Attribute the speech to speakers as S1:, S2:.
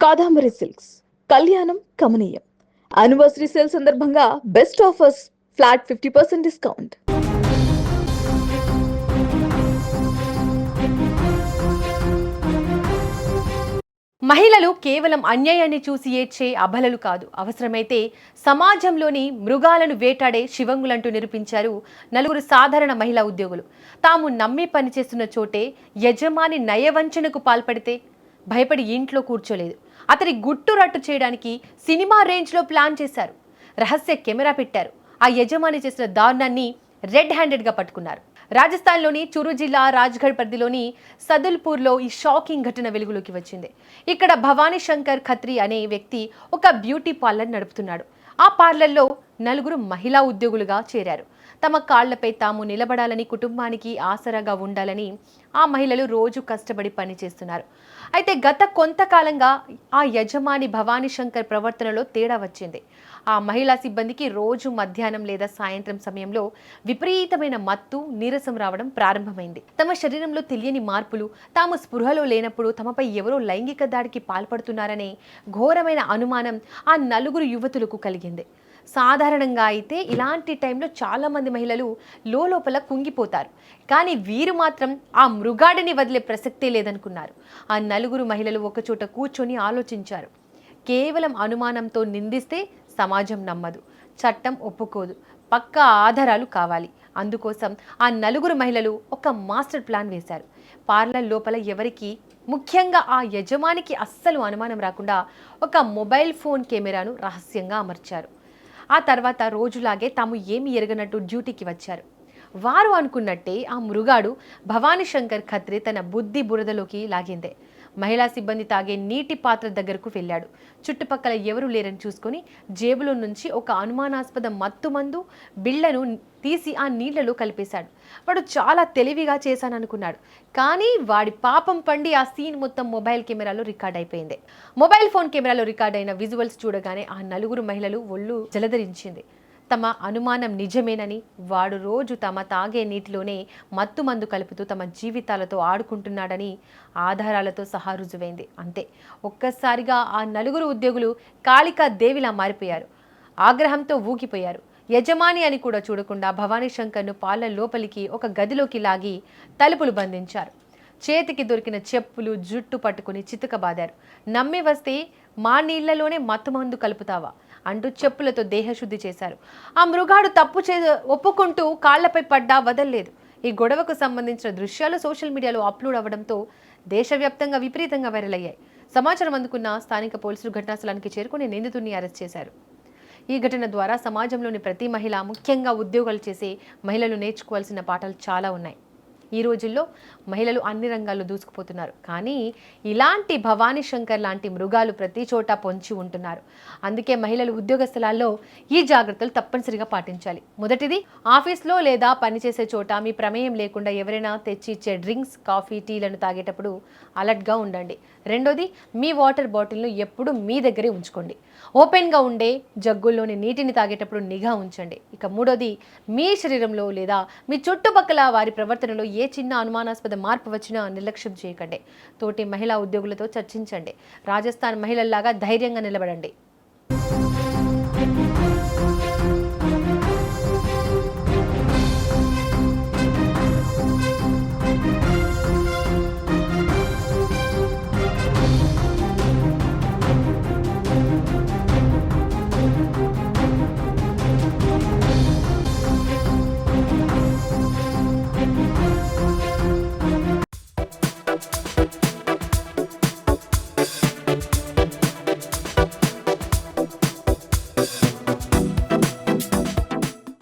S1: Kadambari silks కళ్యాణం కమనీయం anniversary sale సందర్భంగా బెస్ట్ ఆఫర్స్ ఫ్లాట్ 50% డిస్కౌంట్.
S2: మహిళలు కేవలం అన్యాయాన్ని చూసి ఏడ్చే అబలలు కాదు, అవసరమైతే సమాజంలోని మృగాలను వేటాడే శివంగులంటూ నిరూపించారు నలుగురు సాధారణ మహిళా ఉద్యోగులు. తాము నమ్మి పనిచేస్తున్న చోటే యజమాని నయవంచనకు పాల్పడితే భయపడి ఇంట్లో కూర్చోలేదు. అతని గుట్టు రట్టు చేయడానికి సినిమా రేంజ్లో ప్లాన్ చేశారు. రహస్య కెమెరా పెట్టారు. ఆ యజమాని చేసిన దారుణాన్ని రెడ్ హ్యాండెడ్గా పట్టుకున్నారు. రాజస్థాన్లోని చురు జిల్లా రాజ్గఢ్ పరిధిలోని సదుల్పూర్లో ఈ షాకింగ్ ఘటన వెలుగులోకి వచ్చింది. ఇక్కడ భవానీ శంకర్ ఖత్రి అనే వ్యక్తి ఒక బ్యూటీ పార్లర్ నడుపుతున్నాడు. ఆ పార్లర్లో నలుగురు మహిళా ఉద్యోగులుగా చేరారు. తమ కాళ్లపై తాము నిలబడాలని, కుటుంబానికి ఆసరాగా ఉండాలని ఆ మహిళలు రోజు కష్టపడి పనిచేస్తున్నారు. అయితే గత కొంతకాలంగా ఆ యజమాని భవానీ శంకర్ ప్రవర్తనలో తేడా వచ్చింది. ఆ మహిళా సిబ్బందికి రోజు మధ్యాహ్నం లేదా సాయంత్రం సమయంలో విపరీతమైన మత్తు, నీరసం రావడం ప్రారంభమైంది. తమ శరీరంలో తెలియని మార్పులు, తాము స్పృహలో లేనప్పుడు తమపై ఎవరో లైంగిక దాడికి పాల్పడుతున్నారనే ఘోరమైన అనుమానం ఆ నలుగురు యువతులకు కలిగింది. సాధారణంగా అయితే ఇలాంటి టైంలో చాలామంది మహిళలు లోపల కుంగిపోతారు. కానీ వీరు మాత్రం ఆ మృగాడిని వదిలే ప్రసక్తే లేదనుకున్నారు. ఆ నలుగురు మహిళలు ఒకచోట కూర్చొని ఆలోచించారు. కేవలం అనుమానంతో నిందిస్తే సమాజం నమ్మదు, చట్టం ఒప్పుకోదు, పక్కా ఆధారాలు కావాలి. అందుకోసం ఆ నలుగురు మహిళలు ఒక మాస్టర్ ప్లాన్ వేశారు. పార్లర్ లోపల ఎవరికి, ముఖ్యంగా ఆ యజమానికి అస్సలు అనుమానం రాకుండా ఒక మొబైల్ ఫోన్ కెమెరాను రహస్యంగా అమర్చారు. ఆ తర్వాత రోజులాగే తాము ఏమి ఎరగనట్టు డ్యూటీకి వచ్చారు. వారు అనుకున్నట్టే ఆ మృగాడు భవానీ శంకర్ ఖత్రి తన బుద్ధి బురదలోకి లాగిందే. మహిళా సిబ్బంది తాగే నీటి పాత్ర దగ్గరకు వెళ్ళాడు. చుట్టుపక్కల ఎవరూ లేరని చూసుకొని జేబులో నుంచి ఒక అనుమానాస్పద మత్తుమందు బిళ్లను తీసి ఆ నీళ్లలో కలిపేశాడు. వాడు చాలా తెలివిగా చేశాననుకున్నాడు. కానీ వాడి పాపం పండి ఆ సీన్ మొత్తం మొబైల్ కెమెరాలో రికార్డ్ అయిపోయింది. మొబైల్ ఫోన్ కెమెరాలో రికార్డ్ అయిన విజువల్స్ చూడగానే ఆ నలుగురు మహిళలు ఒళ్ళు జలధరించింది. తమ అనుమానం నిజమేనని, వాడు రోజు తమ తాగే నీటిలోనే మత్తు మందు కలుపుతూ తమ జీవితాలతో ఆడుకుంటున్నాడని ఆధారాలతో సహా రుజువైంది. అంతే, ఒక్కసారిగా ఆ నలుగురు ఉద్యోగులు కాళికా దేవిలా మారిపోయారు. ఆగ్రహంతో ఊగిపోయారు. యజమాని అని కూడా చూడకుండా భవానీ శంకర్ను పార్లర్ లోపలికి ఒక గదిలోకి లాగి తలుపులు బంధించారు. చేతికి దొరికిన చెప్పులు, జుట్టు పట్టుకుని చితకబాదారు. నమ్మి వస్తే మా నీళ్లలోనే మత్తుమందు కలుపుతావా అంటూ చెప్పులతో దేహశుద్ధి చేశారు. ఆ మృగాడు తప్పు ఒప్పుకుంటూ కాళ్లపై పడ్డా వదల్లేదు. ఈ గొడవకు సంబంధించిన దృశ్యాలు సోషల్ మీడియాలో అప్లోడ్ అవ్వడంతో దేశవ్యాప్తంగా విపరీతంగా వైరల్ అయ్యాయి. సమాచారం అందుకున్న స్థానిక పోలీసులు ఘటనాస్థలానికి చేరుకుని నిందితుడిని అరెస్ట్ చేశారు. ఈ ఘటన ద్వారా సమాజంలోని ప్రతి మహిళ, ముఖ్యంగా ఉద్యోగాలు చేసే మహిళలు నేర్చుకోవాల్సిన పాఠాలు చాలా ఉన్నాయి. ఈ రోజుల్లో మహిళలు అన్ని రంగాల్లో దూసుకుపోతున్నారు. కానీ ఇలాంటి భవానీ శంకర్ లాంటి మృగాలు ప్రతి చోట పొంచి ఉంటున్నారు. అందుకే మహిళలు ఉద్యోగ స్థలాల్లో ఈ జాగ్రత్తలు తప్పనిసరిగా పాటించాలి. మొదటిది, ఆఫీస్లో లేదా పనిచేసే చోట మీ ప్రమేయం లేకుండా ఎవరైనా తెచ్చి ఇచ్చే డ్రింక్స్, కాఫీ, టీలను తాగేటప్పుడు అలర్ట్గా ఉండండి. రెండోది, మీ వాటర్ బాటిల్ను ఎప్పుడు మీ దగ్గరే ఉంచుకోండి. ఓపెన్గా ఉండే జగ్గుల్లోని నీటిని తాగేటప్పుడు నిఘా ఉంచండి. ఇక మూడోది, మీ శరీరంలో లేదా మీ చుట్టుపక్కల వారి ప్రవర్తనలో ఏ చిన్న అనుమానాస్పద మార్పు వచ్చినా నిర్లక్ష్యం చేయకండి. తోటి మహిళా ఉద్యోగులతో చర్చించండి. రాజస్థాన్ మహిళల్లాగా ధైర్యంగా నిలబడండి.